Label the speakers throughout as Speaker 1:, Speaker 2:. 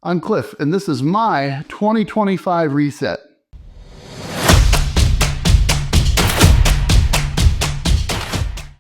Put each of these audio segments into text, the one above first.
Speaker 1: I'm Cliff, and this is my 2025 reset.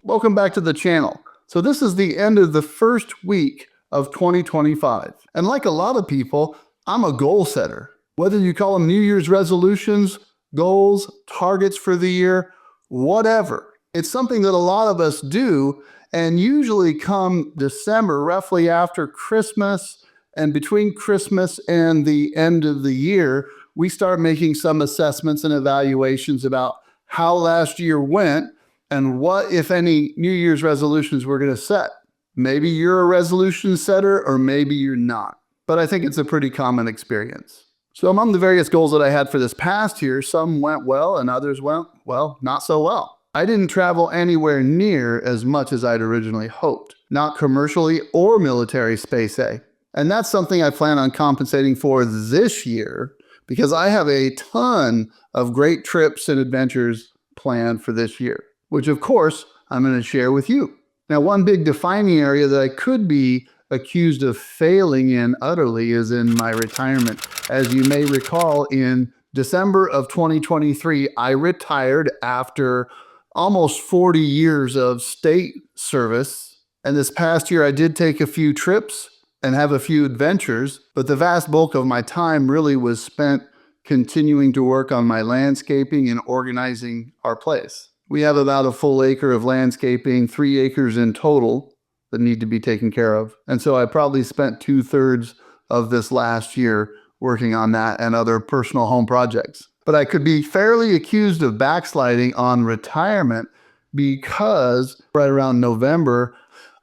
Speaker 1: Welcome back to the channel. So this is the end of the first week of 2025. And like a lot of people, I'm a goal setter. Whether you call them New Year's resolutions, goals, targets for the year, whatever. It's something that a lot of us do, and usually come December, roughly after Christmas, and between Christmas and the end of the year, we start making some assessments and evaluations about how last year went and what, if any, New Year's resolutions we're going to set. Maybe you're a resolution setter or maybe you're not, but I think it's a pretty common experience. So among the various goals that I had for this past year, some went well and others went, well, not so well. I didn't travel anywhere near as much as I'd originally hoped, not commercially or military space A. And that's something I plan on compensating for this year because I have a ton of great trips and adventures planned for this year, which of course I'm going to share with you. Now, one big defining area that I could be accused of failing in utterly is in my retirement. As you may recall, in December of 2023, I retired after almost 40 years of state service. And this past year, I did take a few trips and have a few adventures, but the vast bulk of my time really was spent continuing to work on my landscaping and organizing our place. We have about a full acre of landscaping, 3 acres in total that need to be taken care of. And so I probably spent 2/3 of this last year working on that and other personal home projects. But I could be fairly accused of backsliding on retirement because right around November,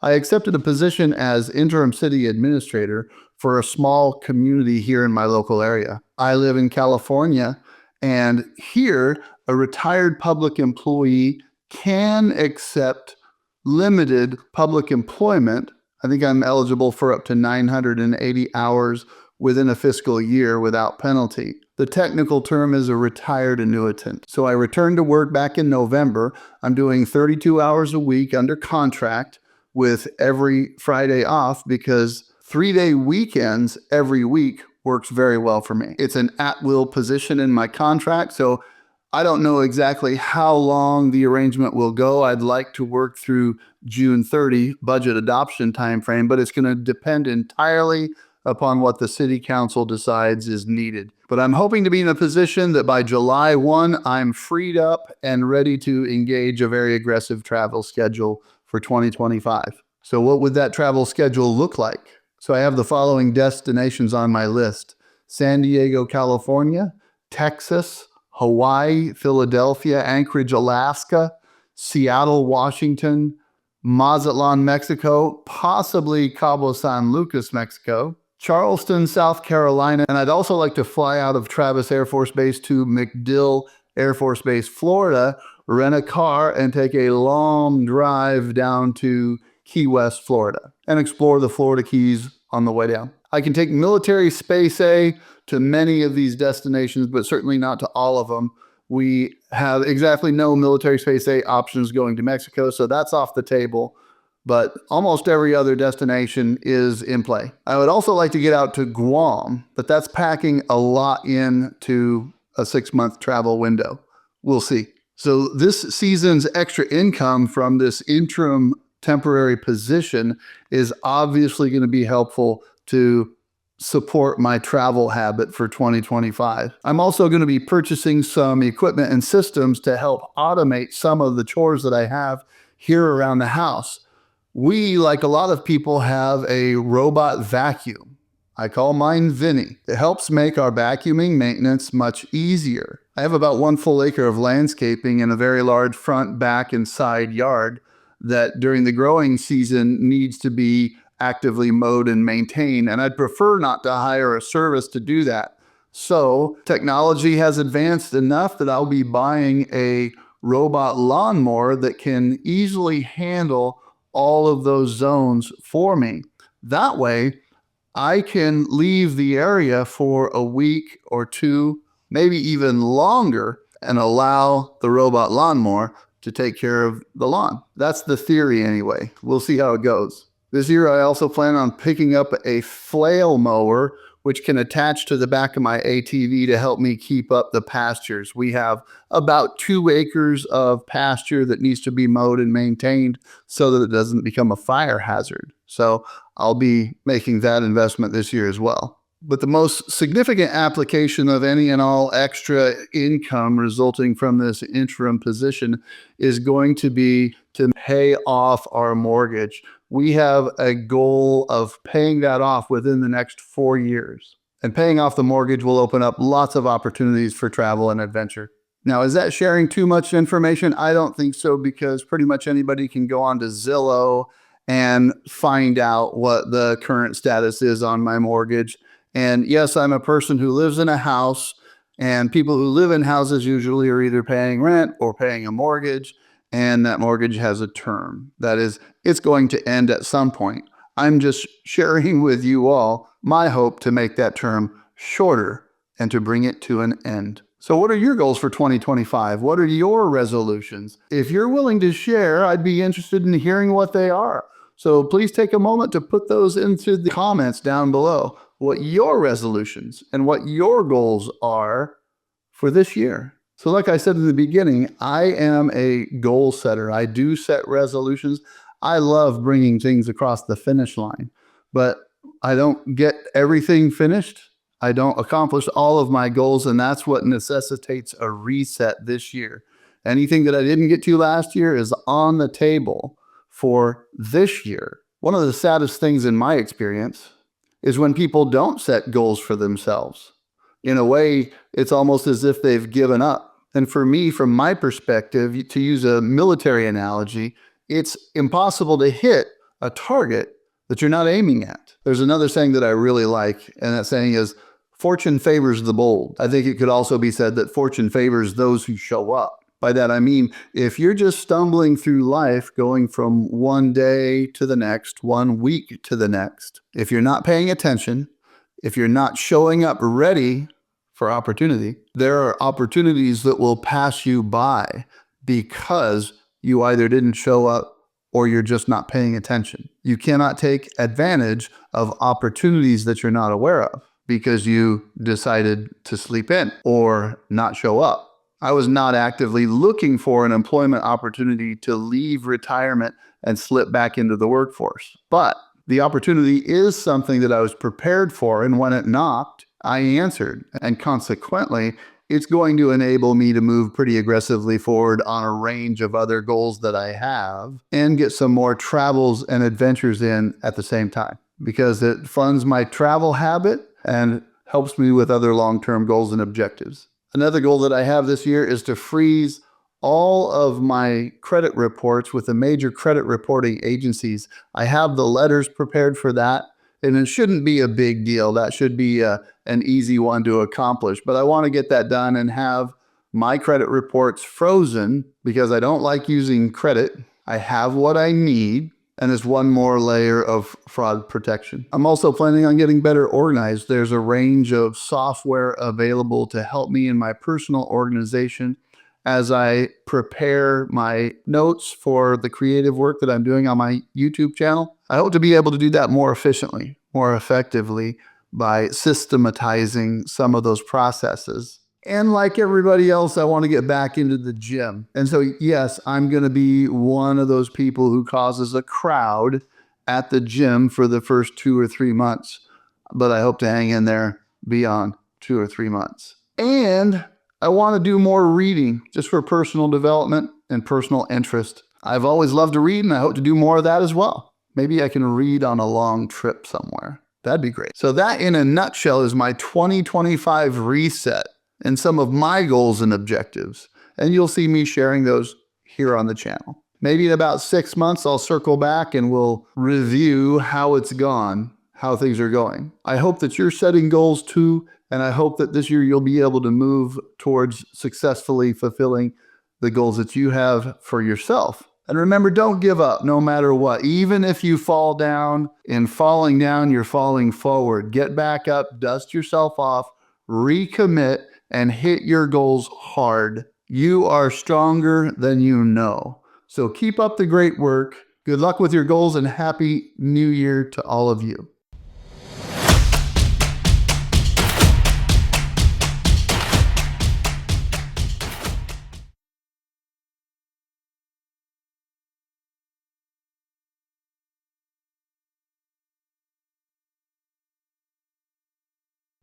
Speaker 1: I accepted a position as interim city administrator for a small community here in my local area. I live in California, and here a retired public employee can accept limited public employment. I think I'm eligible for up to 980 hours within a fiscal year without penalty. The technical term is a retired annuitant. So I returned to work back in November. I'm doing 32 hours a week under contract with every Friday off because 3-day weekends every week works very well for me. It's an at-will position in my contract, so I don't know exactly how long the arrangement will go. I'd like to work through June 30 budget adoption timeframe, but it's going to depend entirely upon what the city council decides is needed. But I'm hoping to be in a position that by July 1, I'm freed up and ready to engage a very aggressive travel schedule for 2025. So what would that travel schedule look like? So I have the following destinations on my list: San Diego, California, Texas, Hawaii, Philadelphia, Anchorage, Alaska, Seattle, Washington, Mazatlan, Mexico, possibly Cabo San Lucas, Mexico, Charleston, South Carolina, and I'd also like to fly out of Travis Air Force Base to MacDill Air Force Base, Florida, rent a car and take a long drive down to Key West, Florida, and explore the Florida Keys on the way down. I can take military space A to many of these destinations, but certainly not to all of them. We have exactly no military space A options going to Mexico, so that's off the table. But almost every other destination is in play. I would also like to get out to Guam, but that's packing a lot into a 6-month travel window. We'll see. So this season's extra income from this interim temporary position is obviously going to be helpful to support my travel habit for 2025. I'm also going to be purchasing some equipment and systems to help automate some of the chores that I have here around the house. We, like a lot of people, have a robot vacuum. I call mine Vinny. It helps make our vacuuming maintenance much easier. I have about 1 full acre of landscaping and a very large front, back, and side yard that during the growing season needs to be actively mowed and maintained, and I'd prefer not to hire a service to do that. So technology has advanced enough that I'll be buying a robot lawnmower that can easily handle all of those zones for me. That way, I can leave the area for a week or 2, maybe even longer, and allow the robot lawnmower to take care of the lawn. That's the theory anyway. We'll see how it goes. This year, I also plan on picking up a flail mower which can attach to the back of my ATV to help me keep up the pastures. We have about 2 acres of pasture that needs to be mowed and maintained so that it doesn't become a fire hazard. So I'll be making that investment this year as well. But the most significant application of any and all extra income resulting from this interim position is going to be to pay off our mortgage. We have a goal of paying that off within the next 4 years. And paying off the mortgage will open up lots of opportunities for travel and adventure. Now, is that sharing too much information? I don't think so, because pretty much anybody can go on to Zillow and find out what the current status is on my mortgage. And yes, I'm a person who lives in a house, and people who live in houses usually are either paying rent or paying a mortgage, and that mortgage has a term. That is, it's going to end at some point. I'm just sharing with you all my hope to make that term shorter and to bring it to an end. So what are your goals for 2025? What are your resolutions? If you're willing to share, I'd be interested in hearing what they are. So please take a moment to put those into the comments down below, what your resolutions and what your goals are for this year. So like I said in the beginning, I am a goal setter. I do set resolutions. I love bringing things across the finish line, but I don't get everything finished. I don't accomplish all of my goals, and that's what necessitates a reset this year. Anything that I didn't get to last year is on the table for this year. One of the saddest things in my experience is when people don't set goals for themselves. In a way, it's almost as if they've given up. And for me, from my perspective, to use a military analogy, it's impossible to hit a target that you're not aiming at. There's another saying that I really like, and that saying is, fortune favors the bold. I think it could also be said that fortune favors those who show up. By that, I mean, if you're just stumbling through life, going from one day to the next, 1 week to the next, if you're not paying attention, if you're not showing up ready for opportunity, there are opportunities that will pass you by because you either didn't show up or you're just not paying attention. You cannot take advantage of opportunities that you're not aware of because you decided to sleep in or not show up. I was not actively looking for an employment opportunity to leave retirement and slip back into the workforce. But the opportunity is something that I was prepared for, and when it knocked, I answered. And consequently, it's going to enable me to move pretty aggressively forward on a range of other goals that I have and get some more travels and adventures in at the same time, because it funds my travel habit and helps me with other long-term goals and objectives. Another goal that I have this year is to freeze all of my credit reports with the major credit reporting agencies. I have the letters prepared for that, and it shouldn't be a big deal. That should be an easy one to accomplish. But I want to get that done and have my credit reports frozen because I don't like using credit. I have what I need, and it's one more layer of fraud protection. I'm also planning on getting better organized. There's a range of software available to help me in my personal organization as I prepare my notes for the creative work that I'm doing on my YouTube channel. I hope to be able to do that more efficiently, more effectively by systematizing some of those processes. And like everybody else, I want to get back into the gym. And so, yes, I'm going to be one of those people who causes a crowd at the gym for the first 2 or 3 months. But I hope to hang in there beyond 2 or 3 months. And I want to do more reading just for personal development and personal interest. I've always loved to read, and I hope to do more of that as well. Maybe I can read on a long trip somewhere. That'd be great. So that, in a nutshell, is my 2025 reset and some of my goals and objectives. And you'll see me sharing those here on the channel. Maybe in about 6 months, I'll circle back and we'll review how it's gone, how things are going. I hope that you're setting goals too, and I hope that this year you'll be able to move towards successfully fulfilling the goals that you have for yourself. And remember, don't give up no matter what. Even if you fall down, in falling down, you're falling forward. Get back up, dust yourself off, recommit, and hit your goals hard. You are stronger than you know. So keep up the great work. Good luck with your goals, and Happy New Year to all of you.